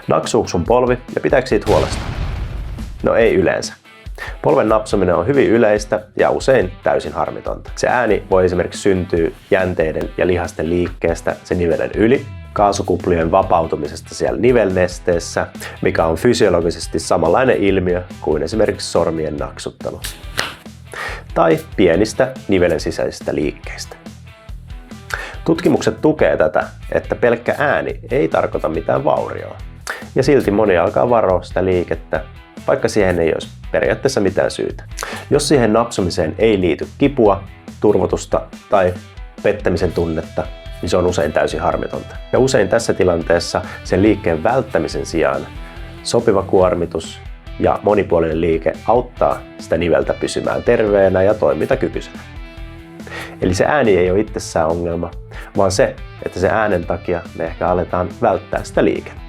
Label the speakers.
Speaker 1: Naksuuko sun polvi ja pitääkö siitä huolesta? No ei yleensä. Polven napsuminen on hyvin yleistä ja usein täysin harmitonta. Se ääni voi esimerkiksi syntyä jänteiden ja lihasten liikkeestä sen nivelen yli, kaasukuplien vapautumisesta siellä nivelnesteessä, mikä on fysiologisesti samanlainen ilmiö kuin esimerkiksi sormien naksuttelu, tai pienistä nivelen sisäisistä liikkeistä. Tutkimukset tukee tätä, että pelkkä ääni ei tarkoita mitään vaurioa, ja silti moni alkaa varoa sitä liikettä, vaikka siihen ei olisi periaatteessa mitään syytä. Jos siihen napsumiseen ei liity kipua, turvotusta tai pettämisen tunnetta, niin se on usein täysin harmitonta. Ja usein tässä tilanteessa sen liikkeen välttämisen sijaan sopiva kuormitus ja monipuolinen liike auttaa sitä niveltä pysymään terveenä ja toimintakykyisenä. Eli se ääni ei ole itsessään ongelma, vaan se, että se äänen takia me ehkä aletaan välttää sitä liikettä.